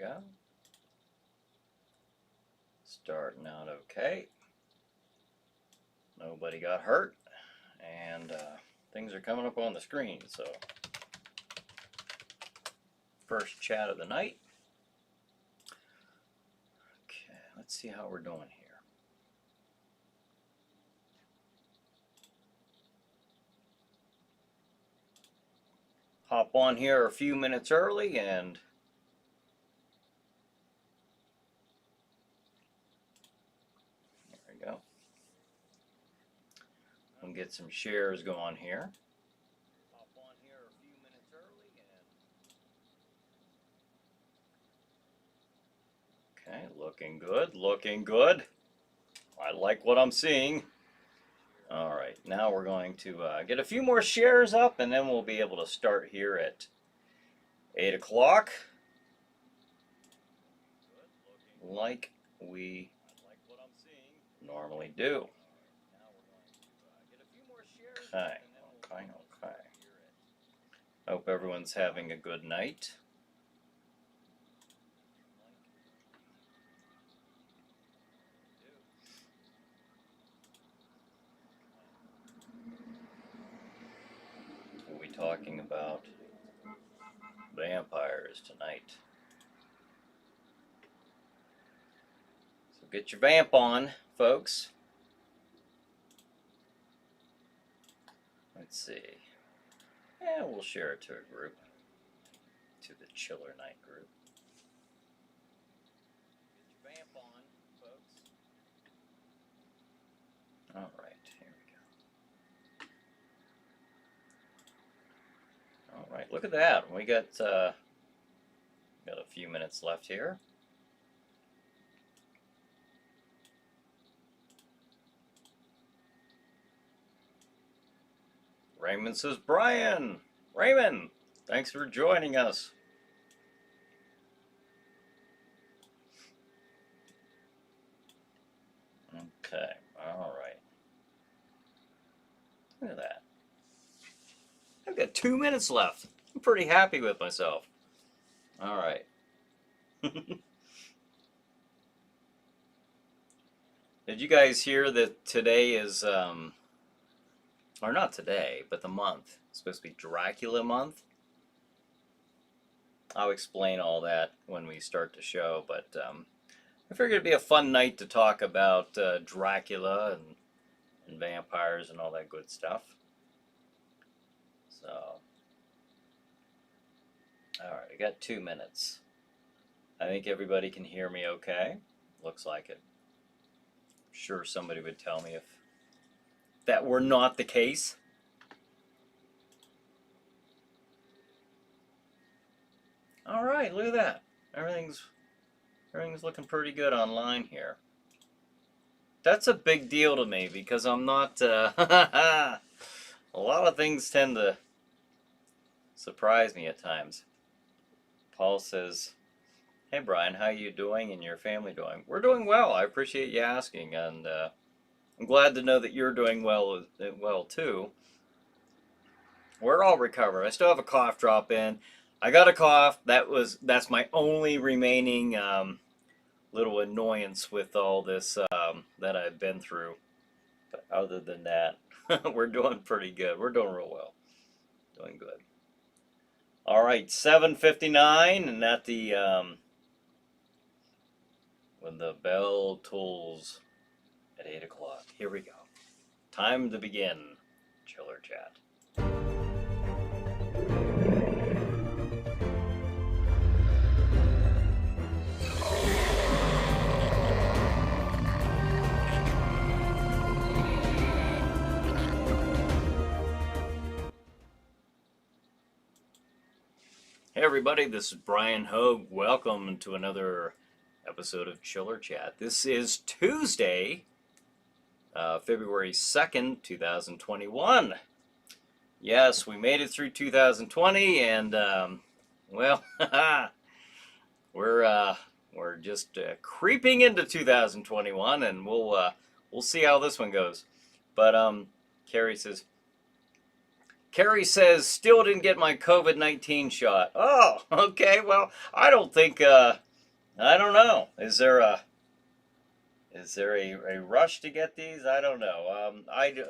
we go. Starting out okay. Nobody got hurt, and things are coming up on the screen. So, first chat of the night. Okay, let's see how we're doing here. Hop on here a few minutes early and there we go. We'll get some shares going here. Hop on here a few minutes early and okay, looking good, looking good. I like what I'm seeing. All right, now we're going to get a few more shares up, and then we'll be able to start here at 8 o'clock, like we normally do. Okay, okay, okay. Hope everyone's having a good night. We'll be talking about vampires tonight. So get your vamp on, folks. Let's see. Yeah, we'll share it to a group, to the Chiller Night group. Get your vamp on, folks. All right, here we go. All right, look at that. We got a few minutes left here. Raymond says, Brian, Raymond, thanks for joining us. Okay, all right. Look at that. I've got 2 minutes left. I'm pretty happy with myself. All right. Did you guys hear that today is, or not today, but the month, it's supposed to be Dracula month? I'll explain all that when we start the show, but I figured it'd be a fun night to talk about Dracula and vampires and all that good stuff. So, all right, I got 2 minutes. I think everybody can hear me okay. Looks like it. I'm sure somebody would tell me if that were not the case. All right, look at that. Everything's looking pretty good online here. That's a big deal to me because I'm not. A lot of things tend to surprise me at times. Paul says, "Hey Brian, how you doing and your family doing?" We're doing well. I appreciate you asking, and I'm glad to know that you're doing well too. We're all recovered. I still have a cough drop in. I got a cough. That's my only remaining little annoyance with all this that I've been through. But other than that, we're doing pretty good. We're doing real well. Doing good. All right, 7:59, and at the when the bell tolls at 8 o'clock. Here we go. Time to begin Chiller Chat. Hey everybody, this is Bryan Hogue. Welcome to another episode of Chiller Chat. This is Tuesday, February 2nd, 2021. Yes, we made it through 2020, and well, we're just creeping into 2021, and we'll see how this one goes. But Carrie says, still didn't get my COVID-19 shot. Oh, okay. Well, I don't think I don't know. Is there a rush to get these? I don't know. I do,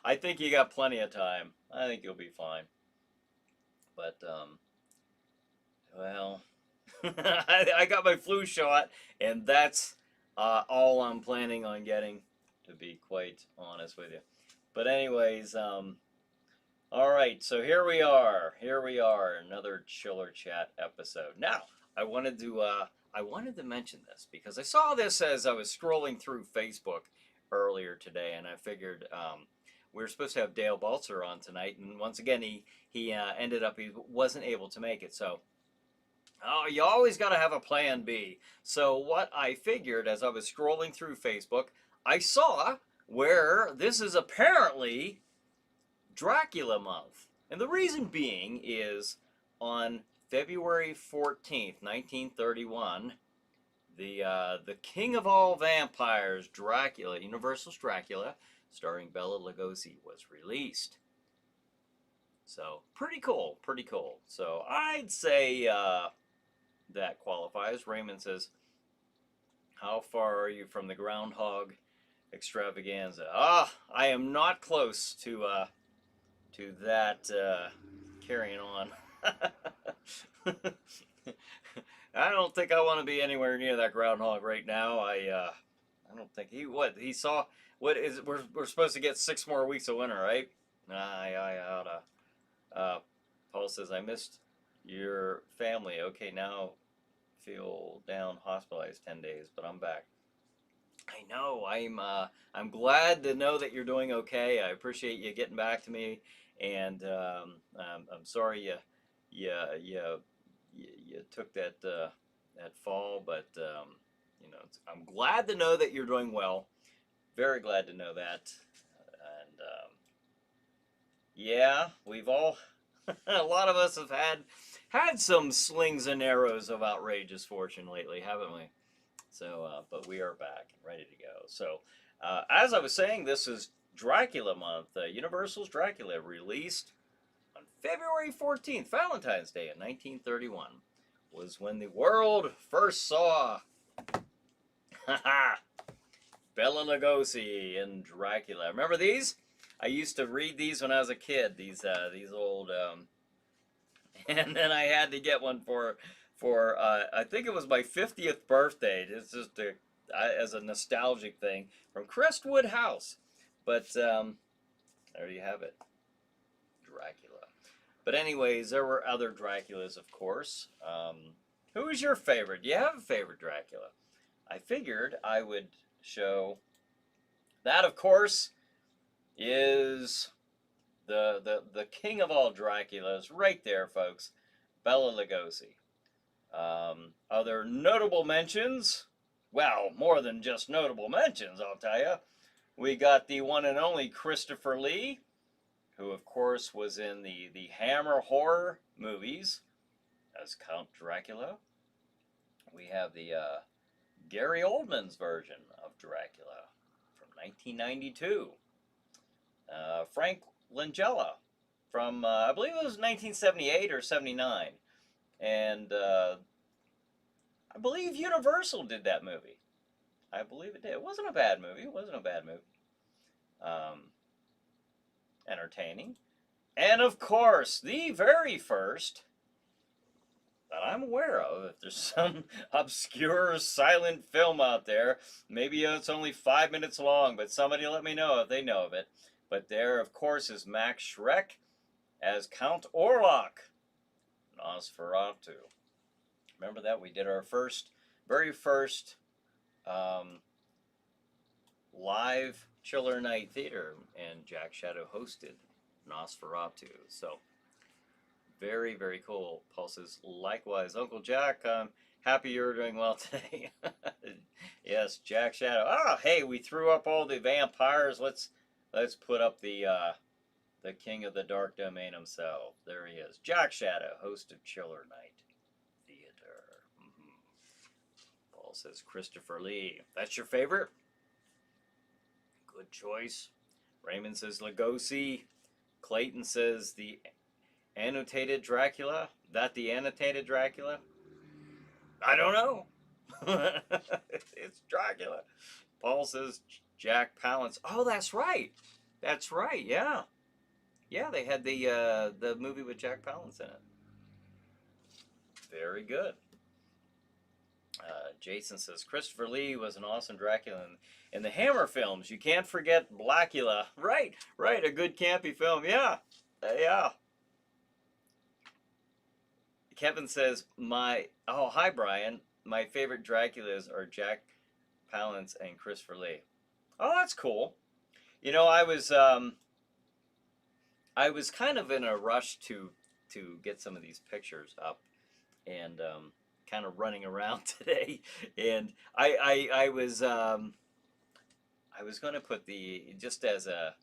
I think you got plenty of time. I think you'll be fine. But well, I got my flu shot, and that's all I'm planning on getting, to be quite honest with you. But anyways, all right. So here we are. Here we are. Another Chiller Chat episode. Now, I wanted to mention this because I saw this as I was scrolling through Facebook earlier today, and I figured we were supposed to have Dale Baltzer on tonight, and once again he ended up he wasn't able to make it. So oh, you always got to have a plan B. So, what I figured as I was scrolling through Facebook, I saw where this is apparently Dracula month. And the reason being is on February 14th, 1931, the king of all vampires, Dracula, Universal's Dracula, starring Bela Lugosi, was released. So, pretty cool, pretty cool. So, I'd say that qualifies. Raymond says, "How far are you from the groundhog extravaganza?" Ah, I am not close to that carrying on. I don't think I want to be anywhere near that groundhog right now. I don't think he saw what is we're supposed to get 6 more weeks of winter, right? I oughta. Paul says, I missed your family. Okay, now feel down, hospitalized 10 days, but I'm back. I know. I'm glad to know that you're doing okay. I appreciate you getting back to me, and I'm sorry you took that fall, but I'm glad to know that you're doing well. Very glad to know that, and yeah, we've all a lot of us have had some slings and arrows of outrageous fortune lately, haven't we? So, but we are back and ready to go. So, as I was saying, this is Dracula month. Universal's Dracula released on February 14th, Valentine's Day in 1931, was when the world first saw Bela Lugosi in Dracula. Remember these? I used to read these when I was a kid. These old and then I had to get one for I think it was my 50th birthday. It's just as a nostalgic thing from Crestwood House. But there you have it, Dracula. But anyways, there were other Draculas, of course. Who is your favorite? Do you have a favorite Dracula? I figured I would show that, of course, is the king of all Draculas, right there, folks, Bela Lugosi. Other notable mentions, well, more than just notable mentions, I'll tell you. We got the one and only Christopher Lee, who, of course, was in the Hammer horror movies as Count Dracula. We have the Gary Oldman's version of Dracula from 1992. Frank Langella from, I believe it was 1978 or 79. And I believe Universal did that movie. I believe it did. It wasn't a bad movie. It wasn't a bad movie. Entertaining. And of course, the very first that I'm aware of, if there's some obscure silent film out there, maybe it's only 5 minutes long, but somebody let me know if they know of it. But there, of course, is Max Schreck as Count Orlok, Nosferatu. Remember that? We did our very first live Chiller Night Theater, and Jack Shadow hosted Nosferatu. So, very, very cool. Paul says, likewise, Uncle Jack, I'm happy you're doing well today. Yes, Jack Shadow. Oh, hey, we threw up all the vampires. Let's put up the king of the dark domain himself. There he is. Jack Shadow, host of Chiller Night Theater. Paul says Christopher Lee. That's your favorite? Good choice. Raymond says Lugosi. Clayton says the annotated Dracula. That the annotated Dracula? I don't know. It's Dracula. Paul says Jack Palance. Oh, that's right. That's right. Yeah. Yeah, they had the movie with Jack Palance in it. Very good. Jason says Christopher Lee was an awesome Dracula in the Hammer films. You can't forget Blackula. Right, right. A good campy film. Yeah, yeah. Kevin says hi Brian. My favorite Draculas are Jack Palance and Christopher Lee. Oh, that's cool. You know, I was kind of in a rush to get some of these pictures up, and kind of running around today, and I was going to put the just as a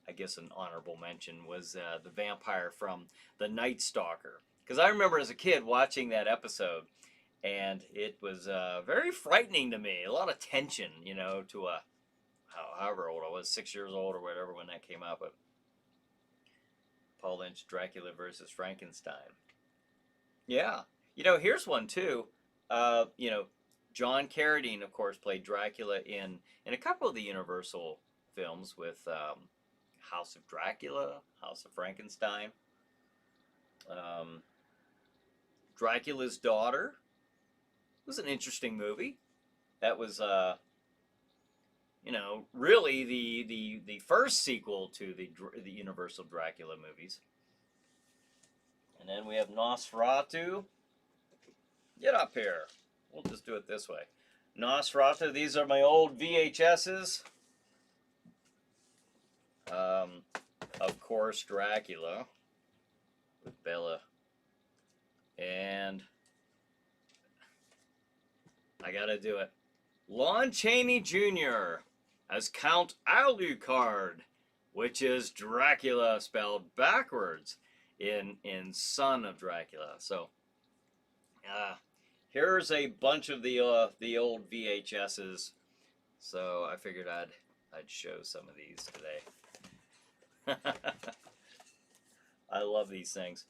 I guess an honorable mention was the vampire from the Night Stalker, because I remember as a kid watching that episode, and it was very frightening to me. A lot of tension, you know, to however old I was, 6 years old or whatever when that came out. But Paul Lynch, Dracula versus Frankenstein. Yeah. You know, here's one too. You know, John Carradine, of course, played Dracula in a couple of the Universal films with House of Dracula, House of Frankenstein, um, Dracula's Daughter. It was an interesting movie. That was, you know, really the first sequel to the Universal Dracula movies. And then we have Nosferatu. Get up here. We'll just do it this way. Nosferatu. These are my old VHSs. Of course, Dracula with Bela. And I gotta do it. Lon Chaney Jr. as Count Alucard, which is Dracula spelled backwards in Son of Dracula. So, here's a bunch of the old VHSs. So I figured I'd show some of these today. I love these things.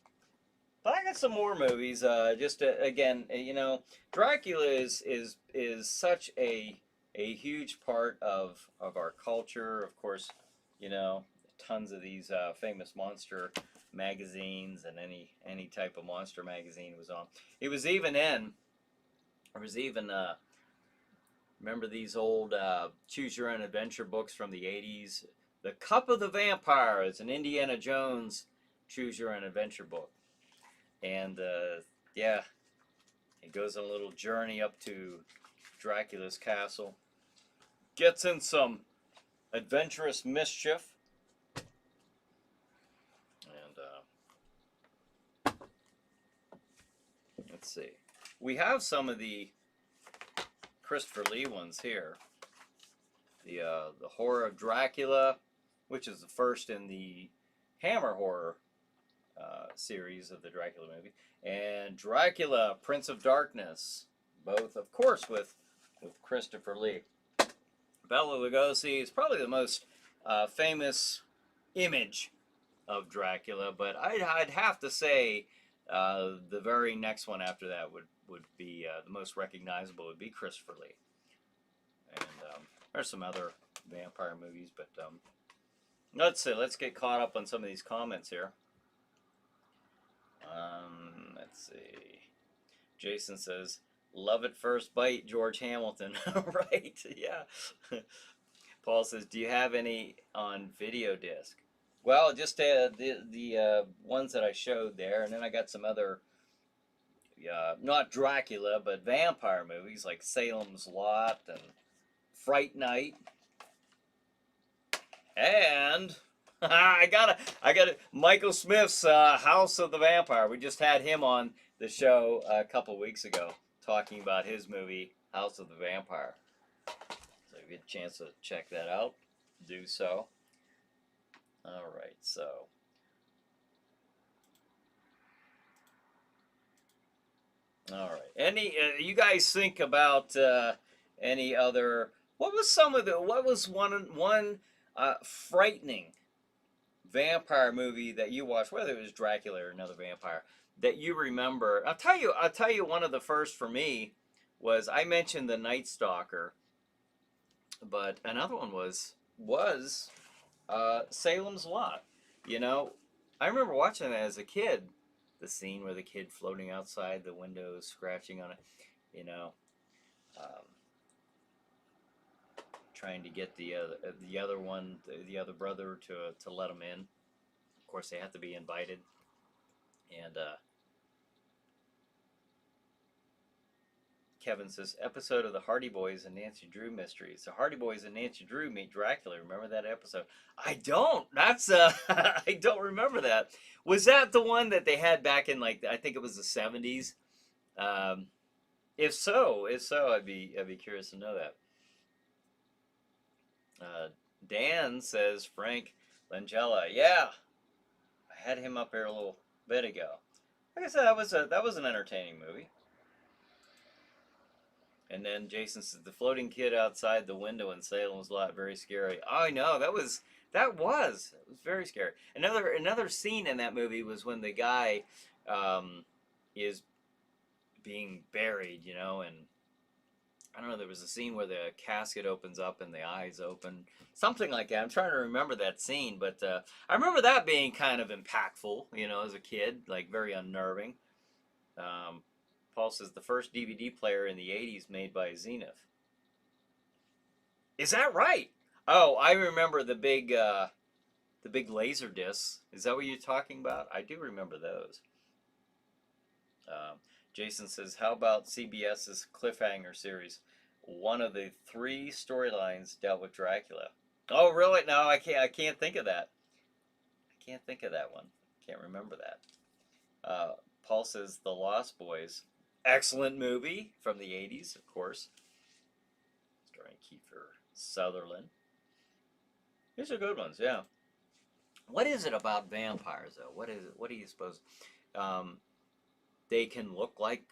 But I got some more movies. Just again, you know, Dracula is such a huge part of our culture. Of course, you know, tons of these famous monster magazines, and any type of monster magazine was on. It was even in. There was even remember these old choose your own adventure books from the 80s. The Cup of the Vampire is an Indiana Jones choose your own adventure book. And yeah, he goes on a little journey up to Dracula's castle, gets in some adventurous mischief, and let's see. We have some of the Christopher Lee ones here. The Horror of Dracula, which is the first in the Hammer horror series of the Dracula movie, and Dracula, Prince of Darkness, both, of course, with Christopher Lee. Bela Lugosi is probably the most famous image of Dracula, but I'd have to say the very next one after that would be the most recognizable would be Christopher Lee. And there's some other vampire movies, but let's see. Let's get caught up on some of these comments here. Let's see. Jason says, "Love at first bite, George Hamilton." Right? Yeah. Paul says, "Do you have any on video disc?" Well, just the ones that I showed there, and then I got some other, not Dracula, but vampire movies like Salem's Lot and Fright Night, and I got it. Michael Smith's House of the Vampire. We just had him on the show a couple weeks ago talking about his movie House of the Vampire. So if you get a chance to check that out, do so. All right, so all right. Any you guys think about any other? What was one frightening vampire movie that you watched, whether it was Dracula or another vampire, that you remember. I'll tell you one of the first for me was I mentioned the Night Stalker, but another one was Salem's Lot. You know, I remember watching that as a kid. The scene where the kid floating outside the window, scratching on it. You know, um, trying to get the other one, the other brother to let him in. Of course, they have to be invited, and Kevin says, episode of the Hardy Boys and Nancy Drew mysteries. The Hardy Boys and Nancy Drew meet Dracula. Remember that episode? I don't. That's I don't remember that. Was that the one that they had back in like I think it was the 70s? Um, if so, I'd be curious to know that. Uh, Dan says Frank Langella. Yeah, I had him up here a little bit ago. Like I said, that was an entertaining movie. And then Jason says the floating kid outside the window in Salem's Lot, very scary. Oh, I know it was very scary. Another scene in that movie was when the guy is being buried, you know, and I don't know. There was a scene where the casket opens up and the eyes open, something like that. I'm trying to remember that scene, but I remember that being kind of impactful, you know, as a kid, like very unnerving. Um, Paul says the first DVD player in the '80s made by Zenith. Is that right? Oh, I remember the big laser discs. Is that what you're talking about? I do remember those. Um, Jason says, "How about CBS's Cliffhanger series? One of the three storylines dealt with Dracula." Oh, really? No, I can't. I can't think of that. I can't think of that one. Can't remember that. Uh, Paul says, "The Lost Boys." Excellent movie from the '80s, of course, starring Kiefer Sutherland. These are good ones, yeah. What is it about vampires, though? What is it? What do you suppose? Um, they can look like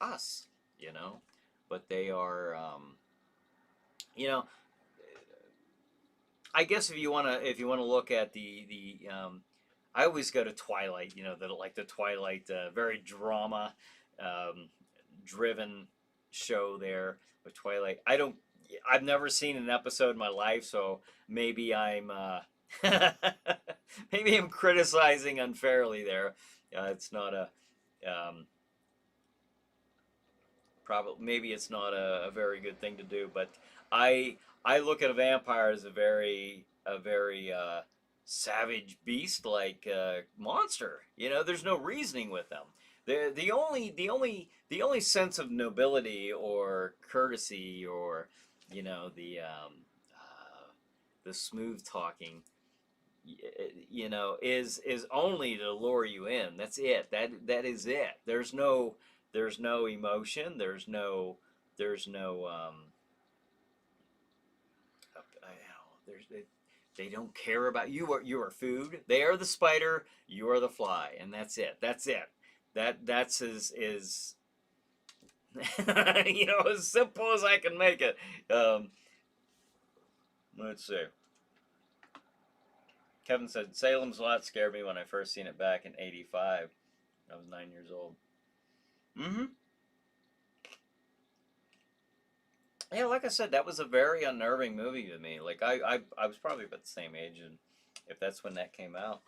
us, you know, but they are, you know. I guess if you wanna look at I always go to Twilight, you know, the Twilight, very drama, um, driven show there with Twilight. I've never seen an episode in my life, so maybe I'm maybe I'm criticizing unfairly there. It's not a um, probably maybe it's not a very good thing to do, but I I look at a vampire as a very savage beast like monster. You know, there's no reasoning with them. The only sense of nobility or courtesy or you know the smooth talking you know is only to lure you in. That's it. That is it. There's no emotion. There's no they don't care about you. You are food. They are the spider. You are the fly, and that's it. That's it. That's is you know as simple as I can make it. Um, let's see. Kevin said Salem's Lot scared me when I first seen it back in '85. I was 9 years old. Mm-hmm. Yeah, like I said, that was a very unnerving movie to me. Like I was probably about the same age, and if that's when that came out,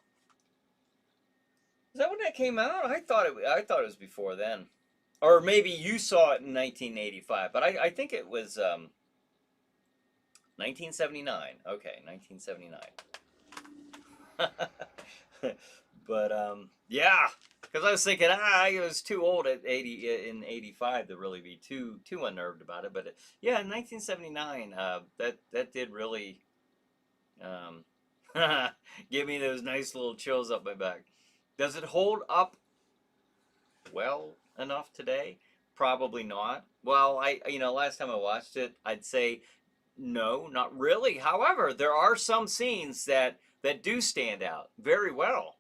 is that when that came out? I thought it was before then, or maybe you saw it in 1985. But I think it was 1979. Okay, 1979. But yeah, because I was thinking I was too old at 80 in '85 to really be too unnerved about it. But yeah, in 1979, that did really um, give me those nice little chills up my back. Does it hold up well enough today? Probably not. Well, I you know last time I watched it, I'd say no, not really. However, there are some scenes that do stand out very well.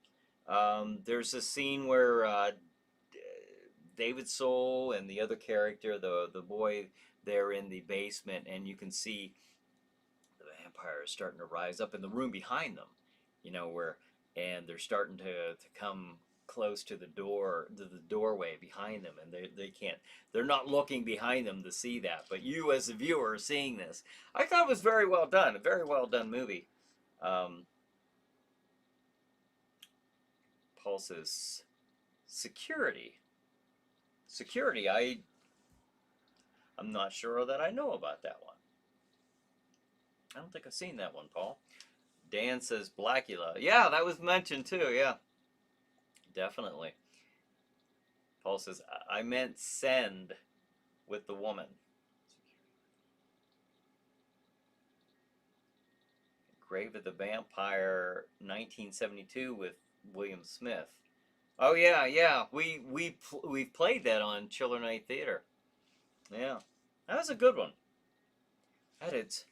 There's a scene where David Soul and the other character, the boy, they're in the basement, and you can see the vampire is starting to rise up in the room behind them. You know where, and they're starting to come close to the doorway behind them, and they can't. They're not looking behind them to see that. But you, as a viewer, are seeing this. I thought it was very well done. A very well done movie. Paul says, security. Security. I'm not sure that I know about that one. I don't think I've seen that one, Paul. Dan says Blackula. Yeah, that was mentioned too. Yeah, definitely. Paul says, I meant send with the woman. Grave of the Vampire, 1972 with William Smith. Oh yeah, yeah. We've played that on Chiller Night Theater. Yeah, that was a good one. Had its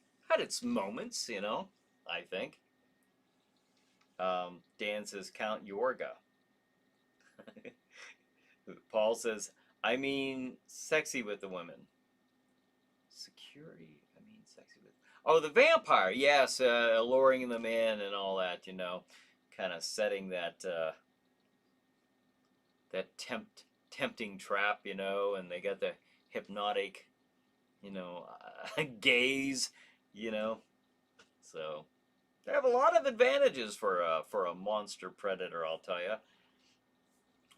moments, you know. I think. Dan says Count Yorga. Paul says, I mean sexy with the women. Security. I mean sexy with. Oh, the vampire. Yes, luring them in and all that. You know, kind of setting that tempting trap. You know, and they got the hypnotic, you know, gaze. You know, so. They have a lot of advantages for a monster predator, I'll tell you.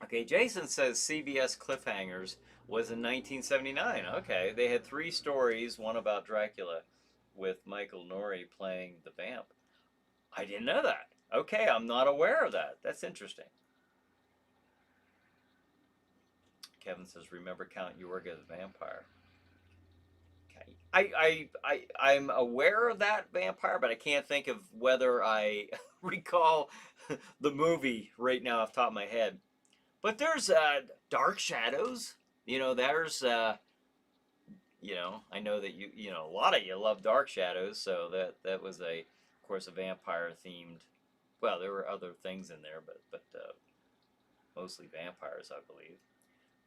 Okay, Jason says CBS Cliffhangers was in 1979. Okay, they had 3 stories, one about Dracula with Michael Nouri playing the vamp. I didn't know that. Okay, I'm not aware of that. That's interesting. Kevin says, remember Count Yorga the Vampire. I'm aware of that vampire, but I can't think of whether I recall the movie right now off the top of my head. But there's Dark Shadows. You know, there's you know, I know that you know a lot of you love Dark Shadows, so that was of course a vampire themed. Well, there were other things in there, but mostly vampires, I believe.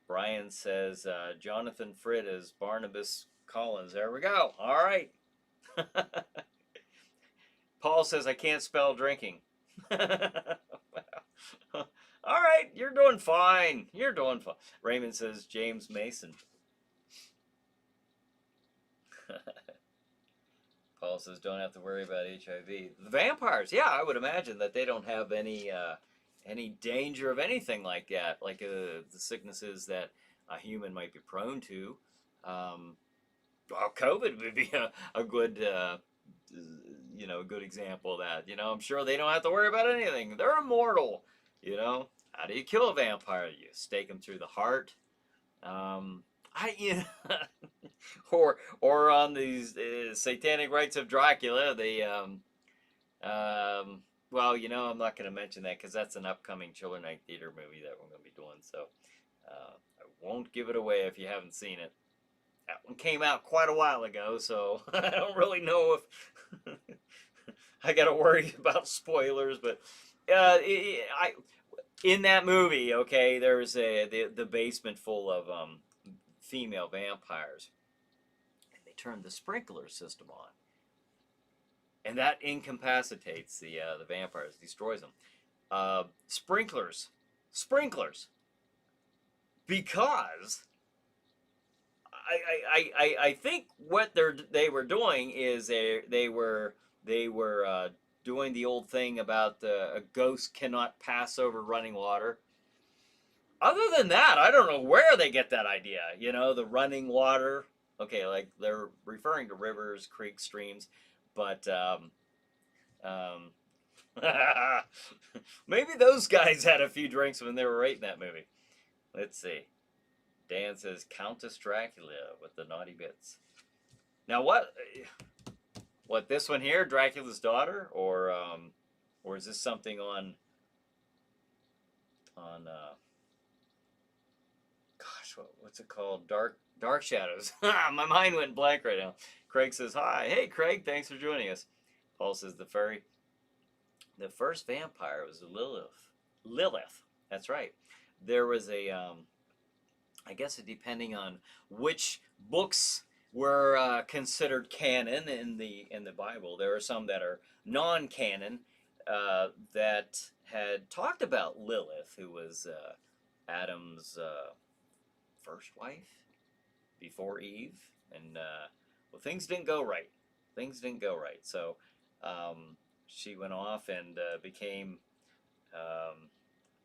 Brian says Jonathan Fridd is Barnabas Collins. There we go. All right. Paul says I can't spell drinking. All right, you're doing fine. You're doing fine. Raymond says James Mason. Paul says don't have to worry about HIV. The vampires, yeah, I would imagine that they don't have any danger of anything like that, like the sicknesses that a human might be prone to. Well, COVID would be a good, you know, good example of that. You know, I'm sure they don't have to worry about anything. They're immortal. You know, how do you kill a vampire? You stake them through the heart. You know, or on these satanic rites of Dracula, they well, you know, I'm not going to mention that because that's an upcoming Chiller Night Theater movie that we're going to be doing. So I won't give it away if you haven't seen it. That one came out quite a while ago, so I don't really know if I got to worry about spoilers. But in that movie, okay, there's the basement full of female vampires, and they turn the sprinkler system on, and that incapacitates the vampires, destroys them. Sprinklers, because. I think what they were doing is they were doing the old thing about a ghost cannot pass over running water. Other than that, I don't know where they get that idea. You know, the running water. Okay, like they're referring to rivers, creeks, streams, but maybe those guys had a few drinks when they were writing that movie. Let's see. Dan says Countess Dracula with the naughty bits. Now what this one here, Dracula's daughter, or is this something on gosh, what's it called? Dark Shadows. My mind went blank right now. Craig says hi. Hey Craig, thanks for joining us. Paul says the first vampire was Lilith. That's right. There was a I guess depending on which books were considered canon in the Bible, there are some that are non-canon. that had talked about Lilith, who was Adam's first wife before Eve, and well, things didn't go right. Things didn't go right. So she went off and became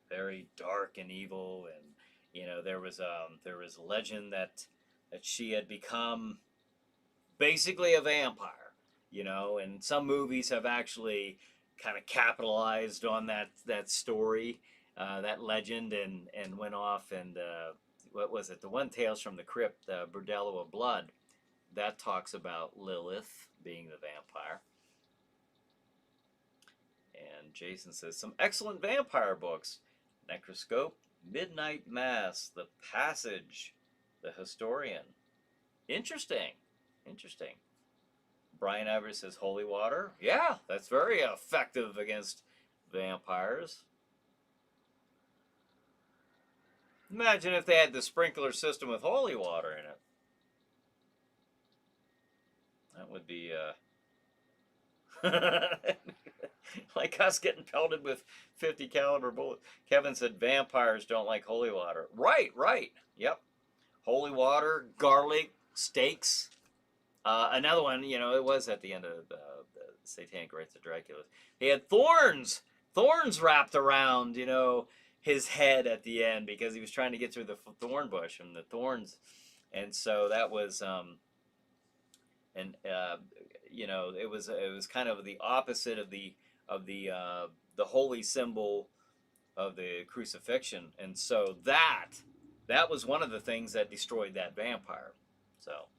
very dark and evil, and there was legend that she had become basically a vampire, and some movies have actually kind of capitalized on that story, that legend, and went off and what was it? The one Tales from the Crypt, Bordello of Blood, that talks about Lilith being the vampire. And Jason says some excellent vampire books: Necroscope, Midnight Mass, The Passage, The Historian. Interesting. Interesting. Brian Everett says holy water. Yeah, that's very effective against vampires. Imagine if they had the sprinkler system with holy water in it. That would be like us getting pelted with 50 caliber bullets. Kevin said vampires don't like holy water. Right, right. Yep. Holy water, garlic, steaks. Another one, it was at the end of the Satanic Rites of Dracula. He had thorns wrapped around, his head at the end because he was trying to get through the thorn bush and the thorns, and so that was, it was kind of the opposite of the holy symbol of the crucifixion, and so that was one of the things that destroyed that vampire. So.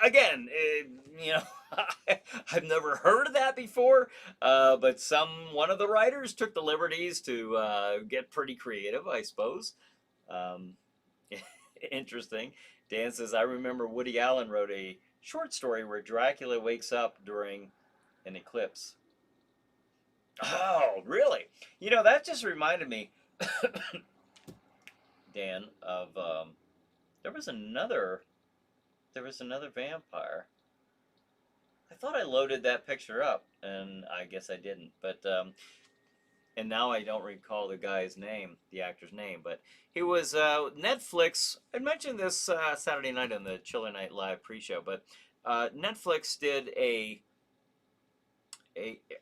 Again, I've never heard of that before, but one of the writers took the liberties to get pretty creative, I suppose. Interesting. Dan says, I remember Woody Allen wrote a short story where Dracula wakes up during an eclipse. Oh, really? That just reminded me, Dan, of there was another vampire. I thought I loaded that picture up, and I guess I didn't. But and now I don't recall the guy's name, the actor's name. But he was Netflix. I mentioned this Saturday night on the Chiller Night Live pre-show. But Netflix did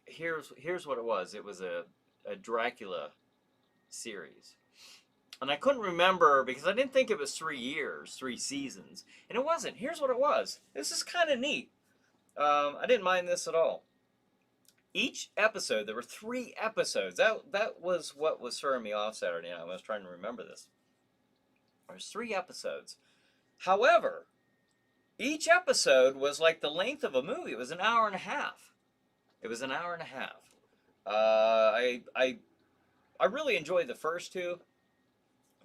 here's what it was. It was a Dracula series. And I couldn't remember because I didn't think it was 3 seasons. And it wasn't. Here's what it was. This is kind of neat. I didn't mind this at all. Each episode, there were 3 episodes. That was what was throwing me off Saturday night. I was trying to remember this. There's 3 episodes. However, each episode was like the length of a movie. It was an hour and a half. I really enjoyed the first 2.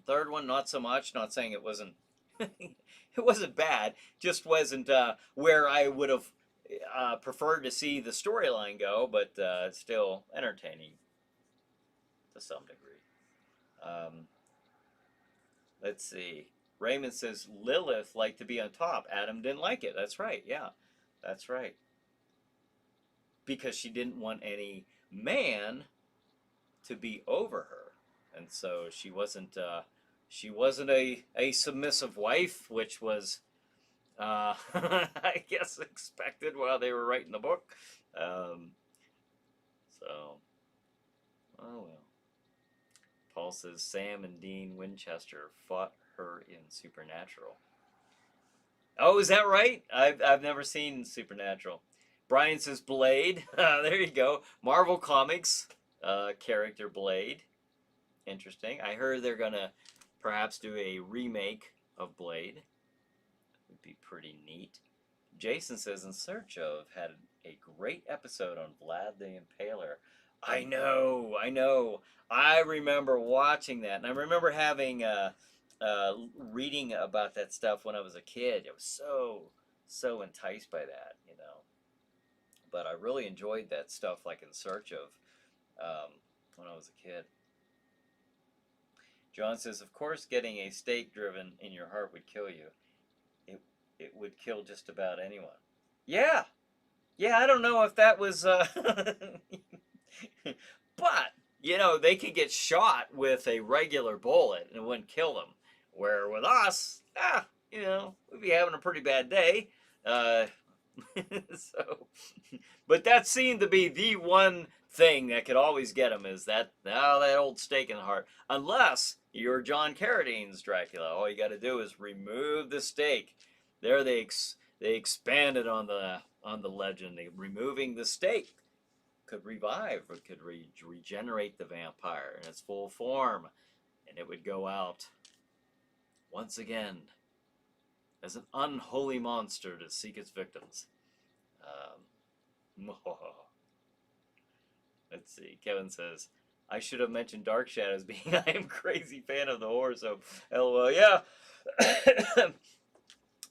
Third one, not so much. Not saying it wasn't it wasn't bad. Just wasn't where I would have preferred to see the storyline go, but still entertaining to some degree. Let's see. Raymond says Lilith liked to be on top. Adam didn't like it. That's right. Yeah, that's right. Because she didn't want any man to be over her, and so she wasn't a submissive wife, which was I guess expected while they were writing the book. So, oh well. Paul says Sam and Dean Winchester fought her in Supernatural. Oh, is that right? I've never seen Supernatural. Brian says Blade. There you go. Marvel Comics character Blade. Interesting. I heard they're gonna perhaps do a remake of Blade. That would be pretty neat. Jason says In Search Of had a great episode on Vlad the Impaler. I know. I remember watching that, and I remember having reading about that stuff when I was a kid. I was so enticed by that, But I really enjoyed that stuff, like In Search Of, when I was a kid. John says, of course, getting a stake driven in your heart would kill you. It would kill just about anyone. Yeah. I don't know if that was But, you know, they could get shot with a regular bullet and it wouldn't kill them. Where with us, you know, we'd be having a pretty bad day. Uh, so, but that seemed to be the one thing that could always get them is that old stake in the heart. Unless you're John Carradine's Dracula, all you got to do is remove the stake. There they expanded on the legend. Removing the stake could revive or could regenerate the vampire in its full form, and it would go out once again as an unholy monster to seek its victims. Let's see. Kevin says, I should have mentioned Dark Shadows being I am crazy fan of the horror, so LOL. Yeah.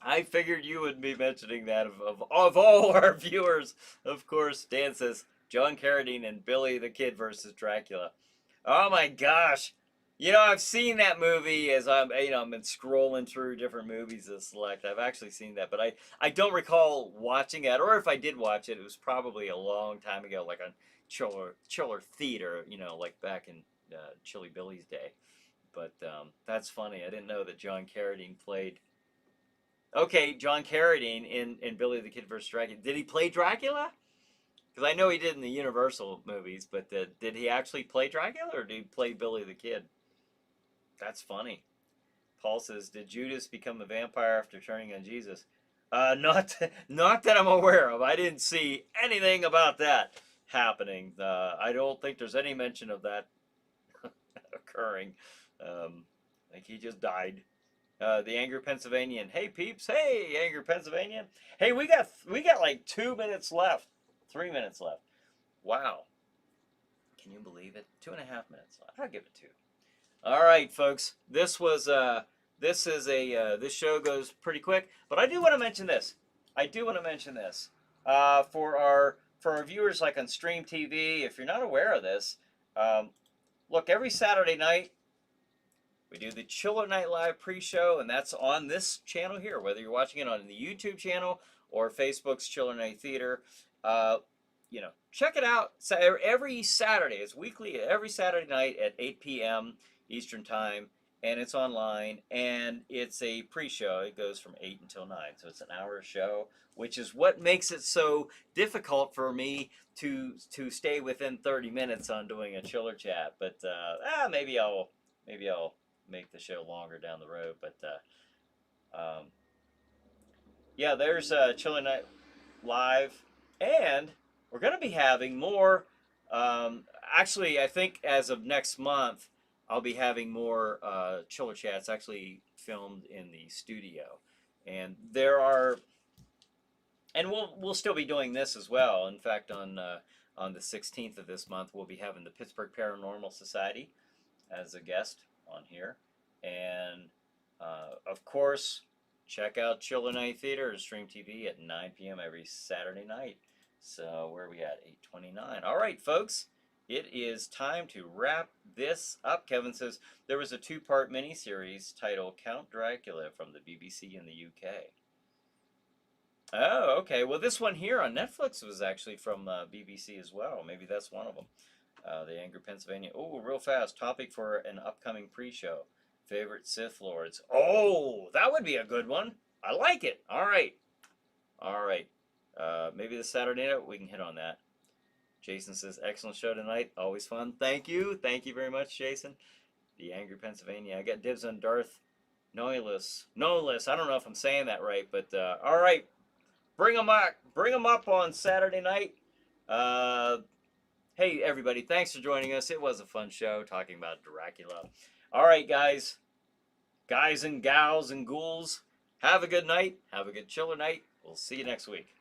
I figured you would be mentioning that of all our viewers. Of course, Dan says, John Carradine and Billy the Kid versus Dracula. Oh my gosh. You know, I've seen that movie as I've been scrolling through different movies to select. I've actually seen that, but I don't recall watching it, or if I did watch it, it was probably a long time ago, like on Chiller Theater, you know, like back in Chilly Billy's day. But that's funny. I didn't know that John Carradine played. Okay, John Carradine in Billy the Kid vs. Dracula. Did he play Dracula? Because I know he did in the Universal movies, but did he actually play Dracula, or did he play Billy the Kid? That's funny. Paul says, did Judas become a vampire after turning on Jesus? Not that I'm aware of. I didn't see anything about that happening. I don't think there's any mention of that occurring. I think he just died. The Angry Pennsylvanian. Hey peeps. Hey Angry Pennsylvanian. Hey, we got like 2 minutes left. 3 minutes left. Wow. Can you believe it? 2.5 minutes left. I'll give it 2. All right, folks. This show goes pretty quick, but I do want to mention this. For our viewers, like on Stream TV. If you're not aware of this, look, every Saturday night we do the Chiller Night Live pre-show, and that's on this channel here. Whether you're watching it on the YouTube channel or Facebook's Chiller Night Theater, check it out. So every Saturday, it's weekly. Every Saturday night at 8 p.m. Eastern Time, and it's online, and it's a pre-show. It goes from 8 until 9, so it's an hour show, which is what makes it so difficult for me to stay within 30 minutes on doing a Chiller Chat. But maybe I'll make the show longer down the road. But yeah, there's Chiller Night Live, and we're going to be having more. Actually, I think as of next month, I'll be having more Chiller Chats actually filmed in the studio, and we'll still be doing this as well. In fact, on the 16th of this month, we'll be having the Pittsburgh Paranormal Society as a guest on here, and of course, check out Chiller Night Theater and Stream TV at 9 p.m. every Saturday night. So where are we at? 8:29. All right, folks. It is time to wrap this up. Kevin says there was a 2-part miniseries titled Count Dracula from the BBC in the UK. Oh, okay. Well, this one here on Netflix was actually from BBC as well. Maybe that's one of them. The Angry Pennsylvania. Oh, real fast. Topic for an upcoming pre-show. Favorite Sith Lords. Oh, that would be a good one. I like it. All right. All right. Maybe this Saturday night we can hit on that. Jason says, excellent show tonight. Always fun. Thank you. Thank you very much, Jason. The Angry Pennsylvania. I got dibs on Darth Noilus. I don't know if I'm saying that right, but all right. Bring them up. Bring them up on Saturday night. Hey, everybody. Thanks for joining us. It was a fun show talking about Dracula. All right, guys. Guys and gals and ghouls. Have a good night. Have a good chiller night. We'll see you next week.